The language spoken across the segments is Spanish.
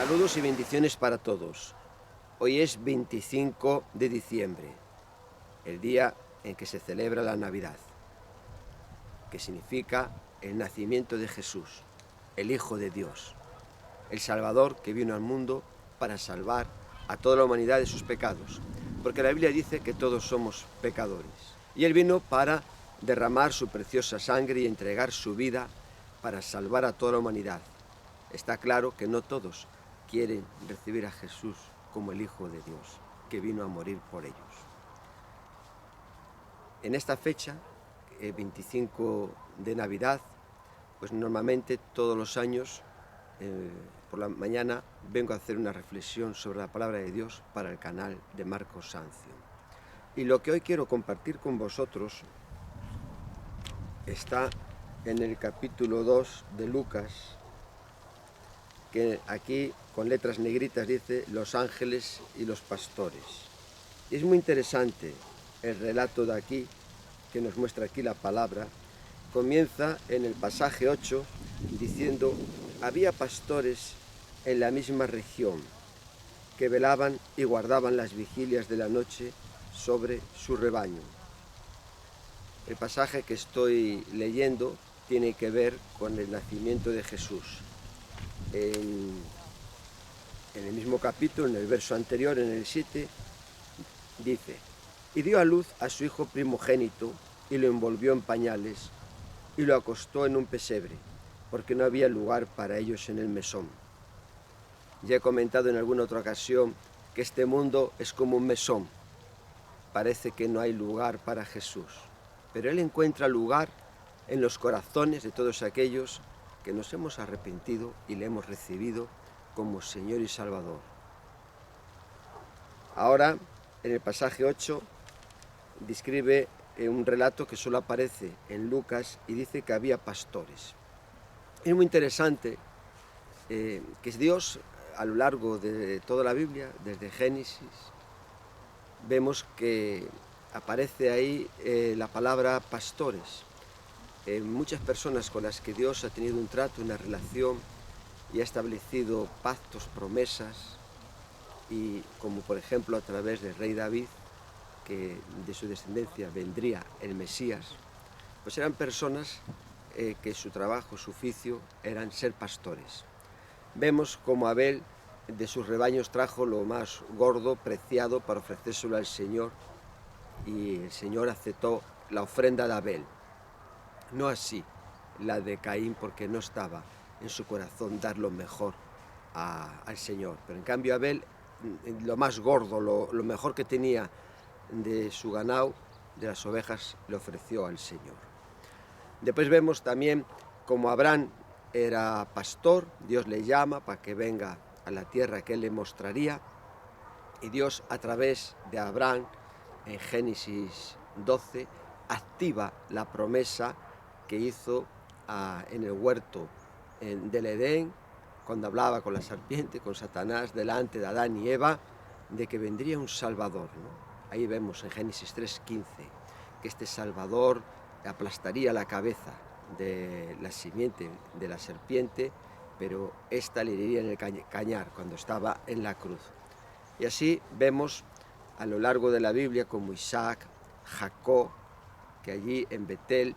Saludos y bendiciones para todos. Hoy es 25 de diciembre, el día en que se celebra la Navidad, que significa el nacimiento de Jesús, el Hijo de Dios, el Salvador que vino al mundo para salvar a toda la humanidad de sus pecados, porque la Biblia dice que todos somos pecadores. Y Él vino para derramar su preciosa sangre y entregar su vida para salvar a toda la humanidad. Está claro que no todos quieren recibir a Jesús como el Hijo de Dios, que vino a morir por ellos. En esta fecha, 25 de Navidad, pues normalmente todos los años, por la mañana, vengo a hacer una reflexión sobre la palabra de Dios para el canal de Marcos Sancio. Y lo que hoy quiero compartir con vosotros está en el capítulo 2 de Lucas, que aquí con letras negritas dice los ángeles y los pastores. Y es muy interesante el relato de aquí, que nos muestra aquí la palabra. Comienza en el pasaje 8 diciendo: había pastores en la misma región que velaban y guardaban las vigilias de la noche sobre su rebaño. El pasaje que estoy leyendo tiene que ver con el nacimiento de Jesús. En el mismo capítulo, en el verso anterior, en el 7, dice: y dio a luz a su hijo primogénito y lo envolvió en pañales y lo acostó en un pesebre, porque no había lugar para ellos en el mesón. Ya he comentado en alguna otra ocasión que este mundo es como un mesón. Parece que no hay lugar para Jesús, pero Él encuentra lugar en los corazones de todos aquellos que nos hemos arrepentido y le hemos recibido como Señor y Salvador. Ahora, en el pasaje 8, describe un relato que solo aparece en Lucas y dice que había pastores. Es muy interesante que Dios, a lo largo de toda la Biblia, desde Génesis, vemos que aparece ahí la palabra pastores. Muchas personas con las que Dios ha tenido un trato, una relación y ha establecido pactos, promesas, y como por ejemplo a través del rey David, que de su descendencia vendría el Mesías, pues eran personas que su trabajo, su oficio, eran ser pastores. Vemos como Abel de sus rebaños trajo lo más gordo, preciado, para ofrecérselo al Señor, y el Señor aceptó la ofrenda de Abel. No así la de Caín, porque no estaba en su corazón dar lo mejor al Señor. Pero en cambio Abel, lo más gordo, lo mejor que tenía de su ganado, de las ovejas, le ofreció al Señor. Después vemos también como Abraham era pastor. Dios le llama para que venga a la tierra que él le mostraría, y Dios, a través de Abraham, en Génesis 12, activa la promesa que hizo en el huerto del Edén, cuando hablaba con la serpiente, con Satanás, delante de Adán y Eva, de que vendría un Salvador, ¿no? Ahí vemos en Génesis 3:15 que este Salvador aplastaría la cabeza de la simiente de la serpiente, pero ésta le iría en el cañar cuando estaba en la cruz. Y así vemos a lo largo de la Biblia como Isaac, Jacob, que allí en Betel,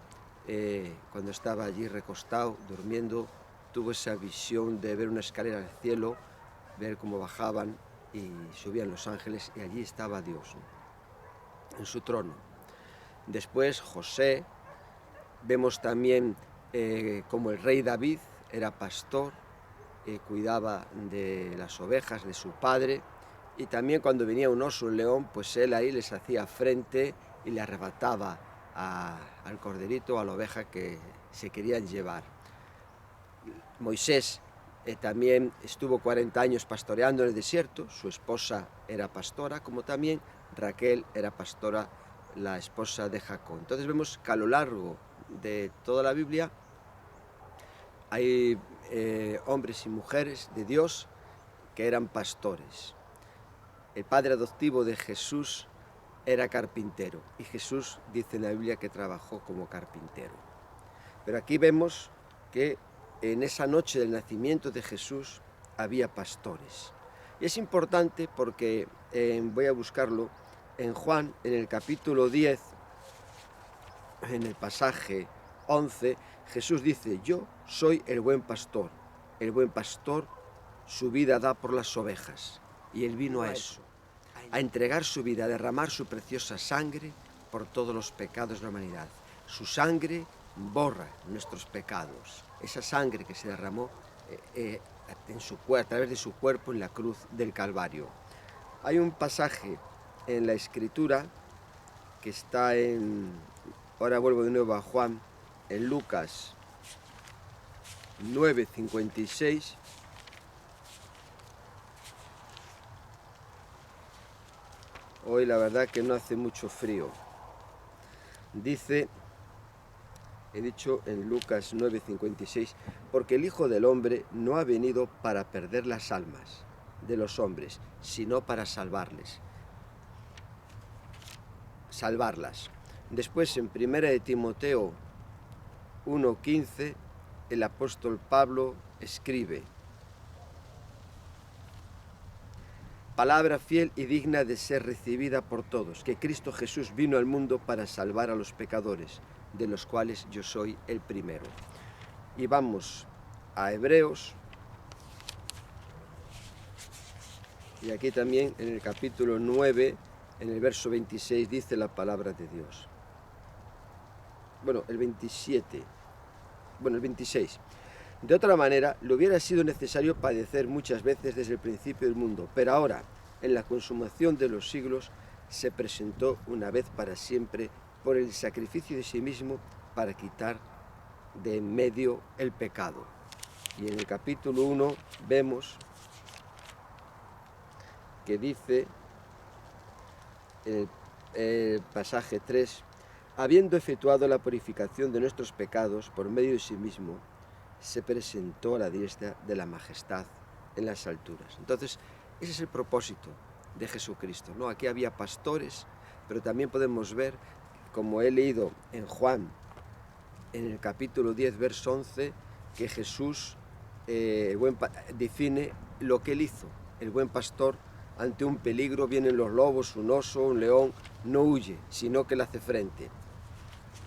cuando estaba allí recostado, durmiendo, tuvo esa visión de ver una escalera al cielo, ver cómo bajaban y subían los ángeles, y allí estaba Dios, ¿no?, en su trono. Después José, vemos también como el rey David era pastor, cuidaba de las ovejas de su padre, y también cuando venía un oso, un león, pues él ahí les hacía frente y le arrebataba al corderito, a la oveja que se querían llevar. Moisés también estuvo 40 años pastoreando en el desierto. Su esposa era pastora, como también Raquel era pastora, la esposa de Jacob. Entonces vemos que a lo largo de toda la Biblia hay hombres y mujeres de Dios que eran pastores. El padre adoptivo de Jesús era carpintero, y Jesús dice en la Biblia que trabajó como carpintero. Pero aquí vemos que en esa noche del nacimiento de Jesús había pastores. Y es importante porque, voy a buscarlo, en Juan, en el capítulo 10, en el pasaje 11, Jesús dice: yo soy el buen pastor su vida da por las ovejas. Y Él vino a eso, a entregar su vida, a derramar su preciosa sangre por todos los pecados de la humanidad. Su sangre borra nuestros pecados. Esa sangre que se derramó a través de su cuerpo en la cruz del Calvario. Hay un pasaje en la Escritura que está ahora vuelvo de nuevo a Juan, en Lucas 9:56. Hoy la verdad que no hace mucho frío. Dice, he dicho en Lucas 9:56, porque el Hijo del Hombre no ha venido para perder las almas de los hombres, sino para salvarlas. Después, en 1 de Timoteo 1:15, el apóstol Pablo escribe: palabra fiel y digna de ser recibida por todos, que Cristo Jesús vino al mundo para salvar a los pecadores, de los cuales yo soy el primero. Y vamos a Hebreos, y aquí también en el capítulo 9, en el verso 26, dice la palabra de Dios. Bueno, el 27, el 26. De otra manera, le hubiera sido necesario padecer muchas veces desde el principio del mundo, pero ahora, en la consumación de los siglos, se presentó una vez para siempre por el sacrificio de sí mismo para quitar de en medio el pecado. Y en el capítulo 1 vemos que dice, el pasaje 3, habiendo efectuado la purificación de nuestros pecados por medio de sí mismo, se presentó a la diestra de la majestad en las alturas. Entonces, ese es el propósito de Jesucristo, ¿no? Aquí había pastores, pero también podemos ver, como he leído en Juan, en el capítulo 10, verso 11, que Jesús define lo que Él hizo. El buen pastor, ante un peligro, vienen los lobos, un oso, un león, no huye, sino que le hace frente,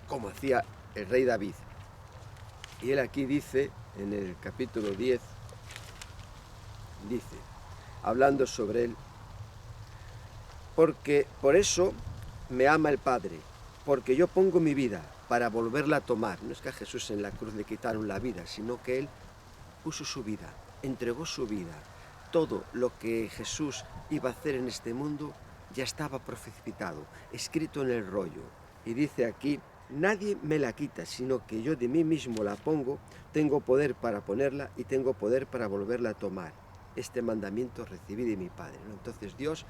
como hacía el rey David. Y Él aquí dice, en el capítulo 10, dice, hablando sobre Él: porque por eso me ama el Padre, porque yo pongo mi vida para volverla a tomar. No es que a Jesús en la cruz le quitaron la vida, sino que Él puso su vida, entregó su vida. Todo lo que Jesús iba a hacer en este mundo ya estaba precipitado, escrito en el rollo. Y dice aquí: nadie me la quita, sino que yo de mí mismo la pongo. Tengo poder para ponerla y tengo poder para volverla a tomar. Este mandamiento recibí de mi Padre, ¿no? Entonces Dios,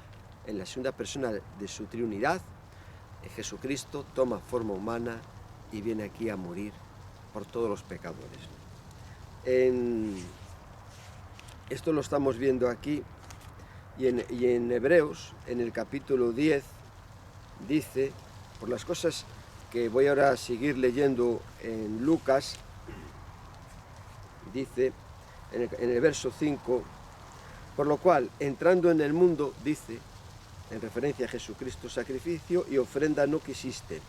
en la segunda persona de su Trinidad, Jesucristo, toma forma humana y viene aquí a morir por todos los pecadores. Esto lo estamos viendo aquí, y en Hebreos, en el capítulo 10, dice, por las cosas que voy ahora a seguir leyendo en Lucas, dice en el verso 5, por lo cual, entrando en el mundo, dice, en referencia a Jesucristo, sacrificio y ofrenda no quisiste,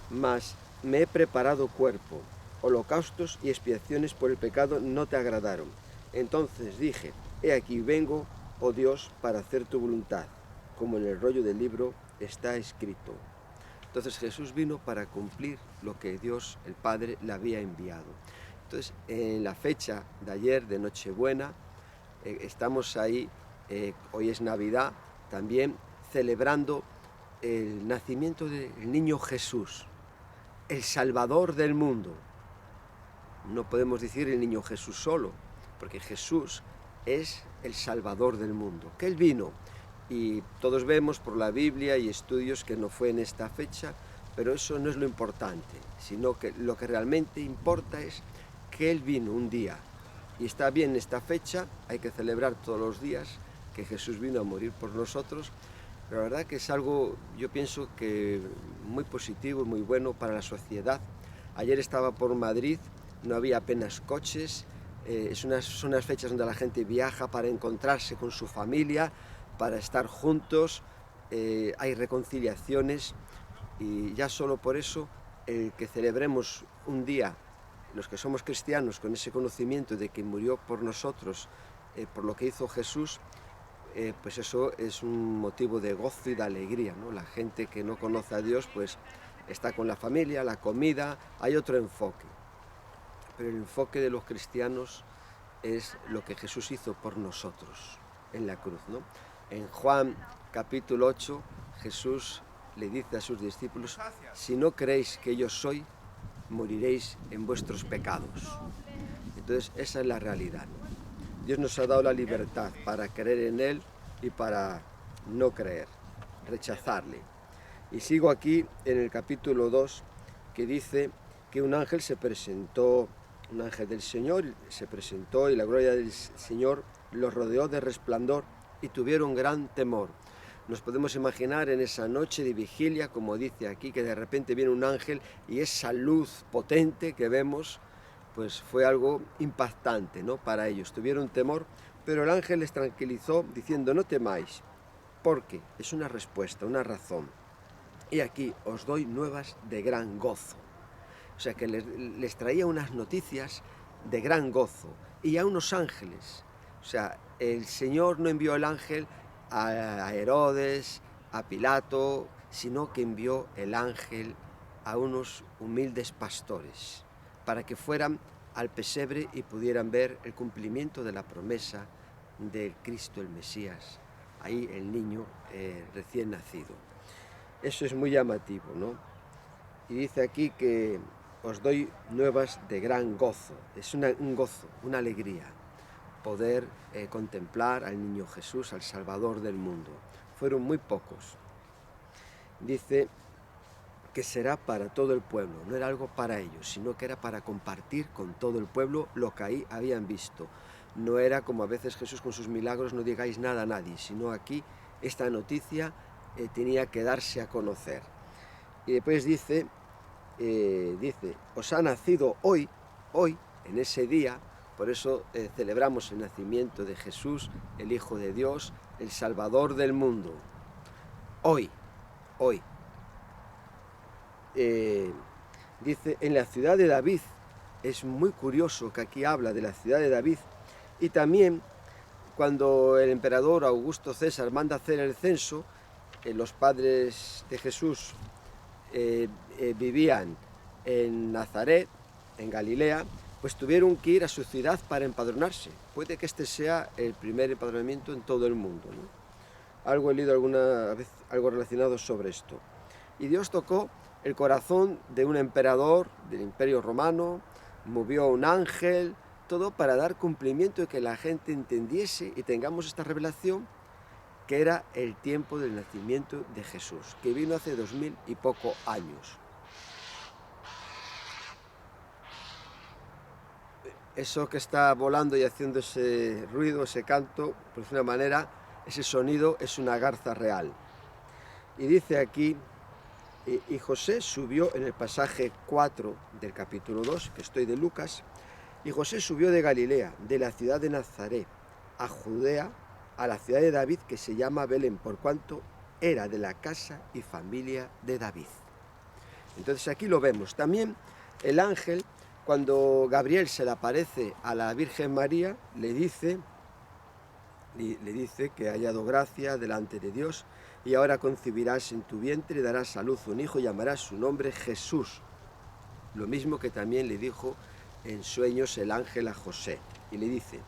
mas me he preparado cuerpo, holocaustos y expiaciones por el pecado no te agradaron. Entonces dije: he aquí vengo, oh Dios, para hacer tu voluntad, como en el rollo del libro está escrito. Entonces Jesús vino para cumplir lo que Dios, el Padre, le había enviado. Entonces, en la fecha de ayer, de Nochebuena, estamos ahí, hoy es Navidad, también celebrando el nacimiento del niño Jesús, el Salvador del mundo. No podemos decir el niño Jesús solo, porque Jesús es el Salvador del mundo, que Él vino. Y todos vemos por la Biblia y estudios que no fue en esta fecha, pero eso no es lo importante, sino que lo que realmente importa es que Él vino un día. Y está bien esta fecha, hay que celebrar todos los días que Jesús vino a morir por nosotros, pero la verdad que es algo, yo pienso que muy positivo, muy bueno para la sociedad. Ayer estaba por Madrid, no había apenas coches, son unas fechas donde la gente viaja para encontrarse con su familia, para estar juntos, hay reconciliaciones, y ya solo por eso el que celebremos un día, los que somos cristianos, con ese conocimiento de que murió por nosotros, por lo que hizo Jesús, pues eso es un motivo de gozo y de alegría, ¿no? La gente que no conoce a Dios pues está con la familia, la comida, hay otro enfoque. Pero el enfoque de los cristianos es lo que Jesús hizo por nosotros en la cruz, ¿no? En Juan capítulo 8, Jesús le dice a sus discípulos: si no creéis que yo soy, moriréis en vuestros pecados. Entonces esa es la realidad, ¿no? Dios nos ha dado la libertad para creer en Él y para no creer, rechazarle. Y sigo aquí en el capítulo 2, que dice que un ángel se presentó, un ángel del Señor se presentó, y la gloria del Señor los rodeó de resplandor y tuvieron gran temor. Nos podemos imaginar en esa noche de vigilia, como dice aquí, que de repente viene un ángel y esa luz potente que vemos, pues fue algo impactante, ¿no? Para ellos. Tuvieron temor, pero el ángel les tranquilizó diciendo: no temáis, porque es una respuesta, una razón. Y aquí os doy nuevas de gran gozo. O sea que les traía unas noticias de gran gozo, y a unos ángeles. O sea, el Señor no envió el ángel a Herodes, a Pilato, sino que envió el ángel a unos humildes pastores, para que fueran al pesebre y pudieran ver el cumplimiento de la promesa del Cristo el Mesías, ahí el niño recién nacido. Eso es muy llamativo, ¿no? Y dice aquí que os doy nuevas de gran gozo. Es un gozo, una alegría, poder contemplar al niño Jesús, al Salvador del mundo. Fueron muy pocos. Dice que será para todo el pueblo, no era algo para ellos, sino que era para compartir con todo el pueblo lo que ahí habían visto. No era como a veces Jesús con sus milagros: no digáis nada a nadie, sino aquí esta noticia tenía que darse a conocer. Y después dice, os ha nacido hoy, en ese día, por eso celebramos el nacimiento de Jesús, el Hijo de Dios, el Salvador del mundo. Hoy. Dice, en la ciudad de David. Es muy curioso que aquí habla de la ciudad de David. Y también cuando el emperador Augusto César manda hacer el censo, los padres de Jesús vivían en Nazaret, en Galilea, pues tuvieron que ir a su ciudad para empadronarse. Puede que este sea el primer empadronamiento en todo el mundo, ¿no? Algo he leído alguna vez, algo relacionado sobre esto. Y Dios tocó el corazón de un emperador del Imperio Romano, movió un ángel, todo para dar cumplimiento y que la gente entendiese y tengamos esta revelación, que era el tiempo del nacimiento de Jesús, que vino hace 2000 y poco años. Eso que está volando y haciendo ese ruido, ese canto, pues de una manera, ese sonido es una garza real. Y dice aquí, y José subió en el pasaje 4 del capítulo 2, que estoy de Lucas, y José subió de Galilea, de la ciudad de Nazaret, a Judea, a la ciudad de David, que se llama Belén, por cuanto era de la casa y familia de David. Entonces aquí lo vemos. También el ángel, cuando Gabriel se le aparece a la Virgen María, le dice que ha hallado gracia delante de Dios, y ahora concebirás en tu vientre y darás a luz un hijo y llamarás su nombre Jesús. Lo mismo que también le dijo en sueños el ángel a José. Y le dice,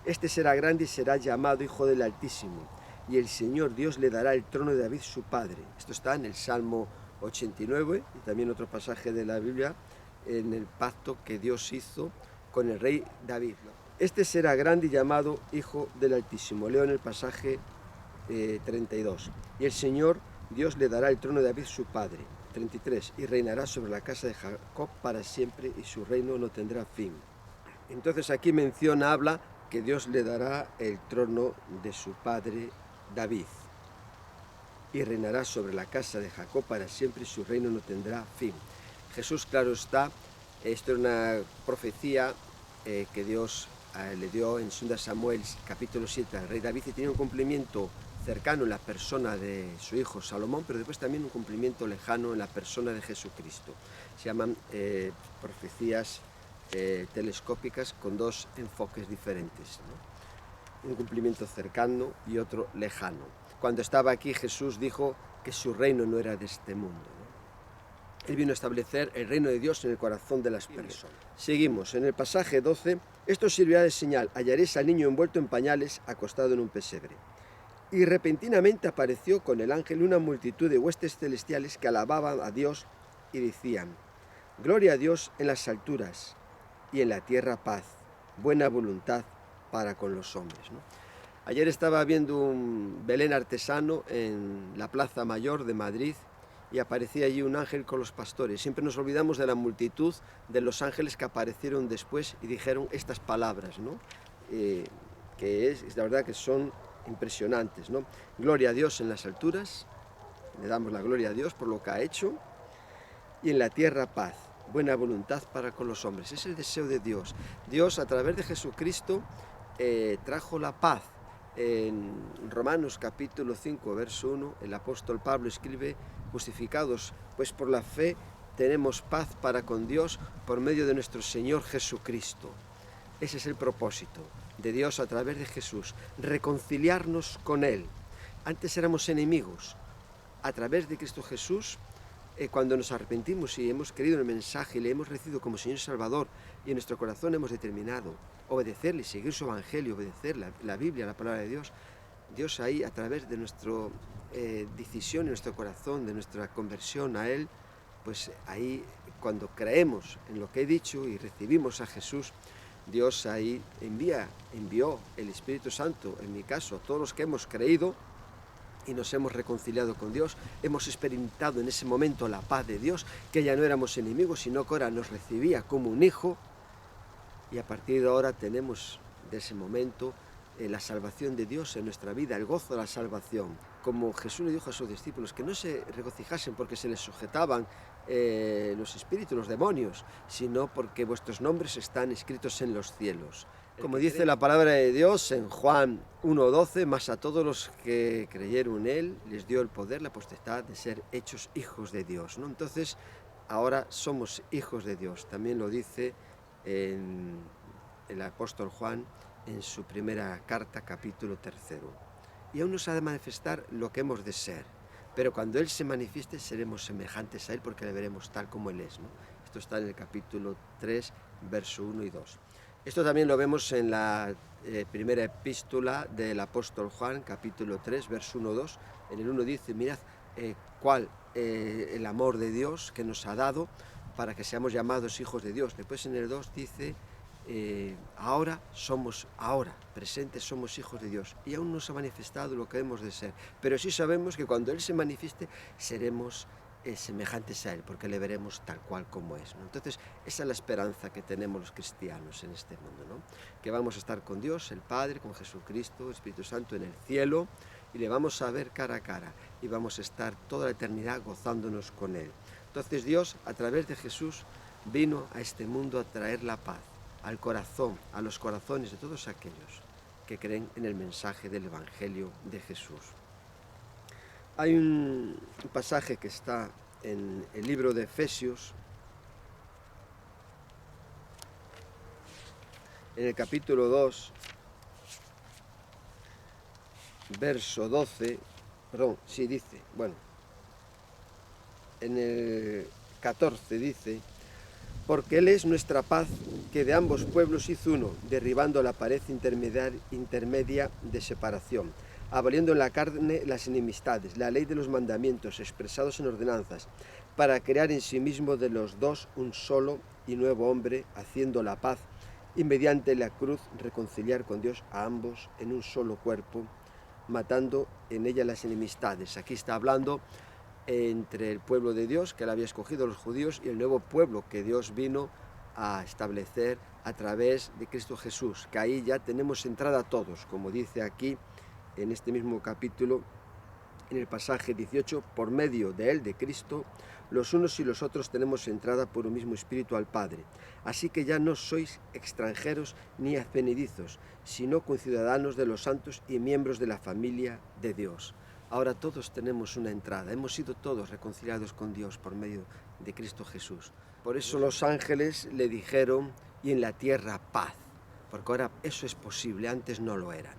este será grande y será llamado Hijo del Altísimo, y el Señor Dios le dará el trono de David su padre. Esto está en el Salmo 89 y también otro pasaje de la Biblia, en el pacto que Dios hizo con el rey David. Este será grande y llamado Hijo del Altísimo. Leo en el pasaje 32. Y el Señor Dios le dará el trono de David su padre. 33. Y reinará sobre la casa de Jacob para siempre, y su reino no tendrá fin. Entonces aquí habla que Dios le dará el trono de su padre David. Y reinará sobre la casa de Jacob para siempre, y su reino no tendrá fin. Jesús, claro está, esto es una profecía que Dios le dio en 2 Samuel capítulo 7 al rey David y tiene un cumplimiento cercano en la persona de su hijo Salomón, pero después también un cumplimiento lejano en la persona de Jesucristo. Se llaman profecías telescópicas con dos enfoques diferentes, ¿no? Un cumplimiento cercano y otro lejano. Cuando estaba aquí, Jesús dijo que su reino no era de este mundo, ¿no? Él vino a establecer el reino de Dios en el corazón de las personas. Seguimos, en el pasaje 12, esto servirá de señal, hallaréis al niño envuelto en pañales, acostado en un pesebre. Y repentinamente apareció con el ángel una multitud de huestes celestiales que alababan a Dios y decían, gloria a Dios en las alturas y en la tierra paz, buena voluntad para con los hombres, ¿no? Ayer estaba viendo un Belén artesano en la Plaza Mayor de Madrid y aparecía allí un ángel con los pastores. Siempre nos olvidamos de la multitud de los ángeles que aparecieron después y dijeron estas palabras, ¿no? Que es la verdad que son impresionantes, ¿no? Gloria a Dios en las alturas, le damos la gloria a Dios por lo que ha hecho, y en la tierra paz, buena voluntad para con los hombres. Es el deseo de Dios. Dios a través de Jesucristo trajo la paz. En Romanos capítulo 5, verso 1, el apóstol Pablo escribe, justificados pues por la fe, tenemos paz para con Dios por medio de nuestro Señor Jesucristo. Ese es el propósito de Dios a través de Jesús, reconciliarnos con Él. Antes éramos enemigos. A través de Cristo Jesús, cuando nos arrepentimos y hemos creído en el mensaje y le hemos recibido como Señor y Salvador y en nuestro corazón hemos determinado obedecerle, seguir su evangelio, obedecer la Biblia, la palabra de Dios, Dios ahí a través de nuestra decisión en nuestro corazón, de nuestra conversión a Él, pues ahí cuando creemos en lo que he dicho y recibimos a Jesús, Dios ahí envió el Espíritu Santo, en mi caso, a todos los que hemos creído y nos hemos reconciliado con Dios, hemos experimentado en ese momento la paz de Dios, que ya no éramos enemigos, sino que ahora nos recibía como un hijo, y a partir de ahora tenemos de ese momento la salvación de Dios en nuestra vida, el gozo de la salvación. Como Jesús le dijo a sus discípulos, que no se regocijasen porque se les sujetaban los espíritus, los demonios, sino porque vuestros nombres están escritos en los cielos. Como dice la palabra de Dios en Juan 1:12, mas a todos los que creyeron en Él les dio el poder, la potestad de ser hechos hijos de Dios, ¿no? Entonces, ahora somos hijos de Dios. También lo dice el apóstol Juan en su primera carta, capítulo 3. Y aún nos ha de manifestar lo que hemos de ser. Pero cuando Él se manifieste, seremos semejantes a Él porque le veremos tal como Él es, ¿no? Esto está en el capítulo 3, verso 1 y 2. Esto también lo vemos en la primera epístola del apóstol Juan, capítulo 3, verso 1-2. En el 1 dice, mirad cuál el amor de Dios que nos ha dado para que seamos llamados hijos de Dios. Después en el 2 dice, presentes somos hijos de Dios. Y aún no se ha manifestado lo que hemos de ser. Pero sí sabemos que cuando Él se manifieste, seremos semejantes a Él, porque le veremos tal cual como es, ¿no? Entonces, esa es la esperanza que tenemos los cristianos en este mundo, ¿no? Que vamos a estar con Dios, el Padre, con Jesucristo, el Espíritu Santo en el cielo, y le vamos a ver cara a cara, y vamos a estar toda la eternidad gozándonos con Él. Entonces Dios, a través de Jesús, vino a este mundo a traer la paz al corazón, a los corazones de todos aquellos que creen en el mensaje del Evangelio de Jesús. Hay un pasaje que está en el libro de Efesios, en el capítulo 2, verso 12, en el 14 dice, porque Él es nuestra paz, que de ambos pueblos hizo uno, derribando la pared intermedia de separación, aboliendo en la carne las enemistades, la ley de los mandamientos expresados en ordenanzas, para crear en sí mismo de los dos un solo y nuevo hombre, haciendo la paz, y mediante la cruz reconciliar con Dios a ambos en un solo cuerpo, matando en ella las enemistades. Aquí está hablando entre el pueblo de Dios, que Él había escogido, los judíos, y el nuevo pueblo que Dios vino a establecer a través de Cristo Jesús, que ahí ya tenemos entrada todos, como dice aquí en este mismo capítulo, en el pasaje 18, por medio de Él, de Cristo, Los unos y los otros tenemos entrada por un mismo espíritu al Padre. Así que ya no sois extranjeros ni advenedizos, sino conciudadanos de los santos y miembros de la familia de Dios. Ahora todos tenemos una entrada, hemos sido todos reconciliados con Dios por medio de Cristo Jesús. Por eso los ángeles le dijeron, y en la tierra paz, porque ahora eso es posible, antes no lo era.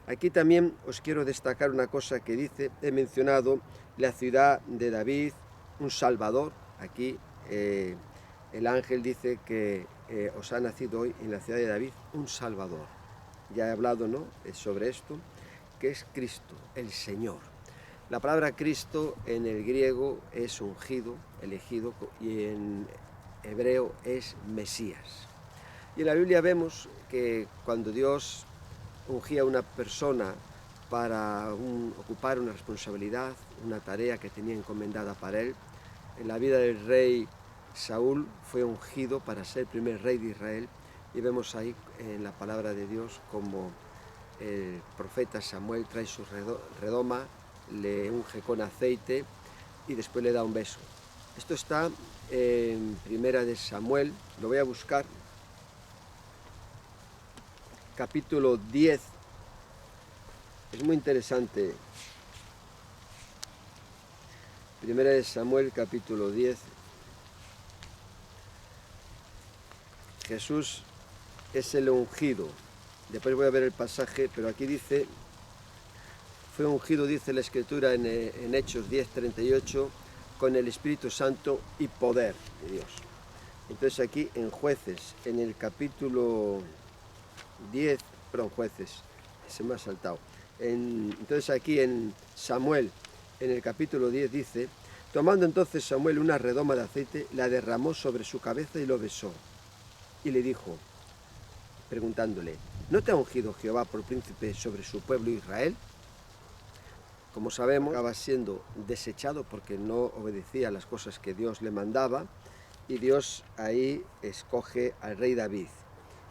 Aquí también os quiero destacar una cosa que dice, he mencionado la ciudad de David, un Salvador. Aquí el ángel dice que os ha nacido hoy en la ciudad de David un Salvador. Ya he hablado, ¿no?, sobre esto, que es Cristo, el Señor. La palabra Cristo en el griego es ungido, elegido, y en hebreo es Mesías. Y en la Biblia vemos que cuando Dios ungía a una persona para ocupar una responsabilidad, una tarea que tenía encomendada para él, en la vida del rey Saúl fue ungido para ser el primer rey de Israel, y vemos ahí en la palabra de Dios como el profeta Samuel trae su redoma, le unge con aceite y después le da un beso. Esto está en Primera de Samuel, lo voy a buscar, capítulo 10, es muy interesante. Primera de Samuel, capítulo 10. Jesús es el ungido. Después voy a ver el pasaje, pero aquí dice, fue ungido, dice la Escritura en Hechos 10:38, con el Espíritu Santo y poder de Dios. Entonces aquí en Jueces, en el capítulo 10, perdón, Jueces, se me ha saltado. Entonces aquí en Samuel, en el capítulo 10 dice, tomando entonces Samuel una redoma de aceite, la derramó sobre su cabeza y lo besó. Y le dijo, preguntándole, ¿no te ha ungido Jehová por príncipe sobre su pueblo Israel? Como sabemos, acaba siendo desechado porque no obedecía a las cosas que Dios le mandaba, y Dios ahí escoge al rey David.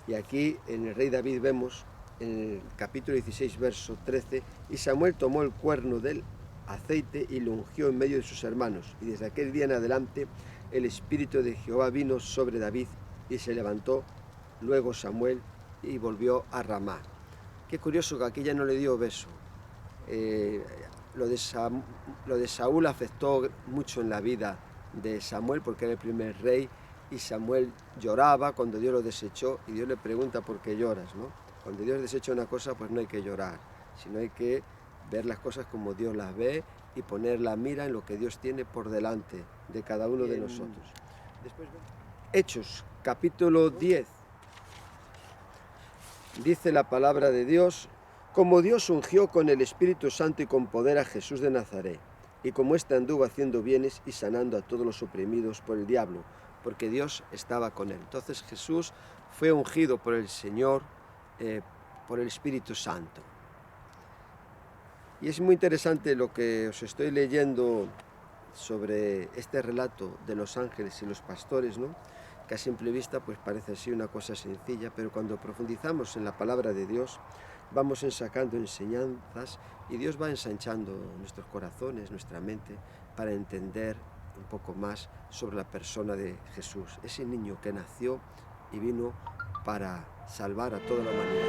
Y aquí en el rey David vemos en el capítulo 16, verso 13, y Samuel tomó el cuerno del aceite y lo ungió en medio de sus hermanos. Y desde aquel día en adelante el Espíritu de Jehová vino sobre David y se levantó luego Samuel y volvió a Ramá. Qué curioso que aquí ya no le dio beso. Lo de Saúl afectó mucho en la vida de Samuel porque era el primer rey, y Samuel lloraba cuando Dios lo desechó, y Dios le pregunta por qué lloras, ¿no? Cuando Dios desecha una cosa, pues no hay que llorar, sino hay que ver las cosas como Dios las ve y poner la mira en lo que Dios tiene por delante de cada uno de nosotros. Después, Hechos, capítulo 10, dice la palabra de Dios, como Dios ungió con el Espíritu Santo y con poder a Jesús de Nazaret, y como éste anduvo haciendo bienes y sanando a todos los oprimidos por el diablo, porque Dios estaba con él. Entonces Jesús fue ungido por el Señor, por el Espíritu Santo. Y es muy interesante lo que os estoy leyendo sobre este relato de los ángeles y los pastores, ¿no?, que a simple vista pues parece así una cosa sencilla, pero cuando profundizamos en la palabra de Dios, vamos sacando enseñanzas, y Dios va ensanchando nuestros corazones, nuestra mente, para entender un poco más sobre la persona de Jesús, ese niño que nació y vino para salvar a toda la humanidad.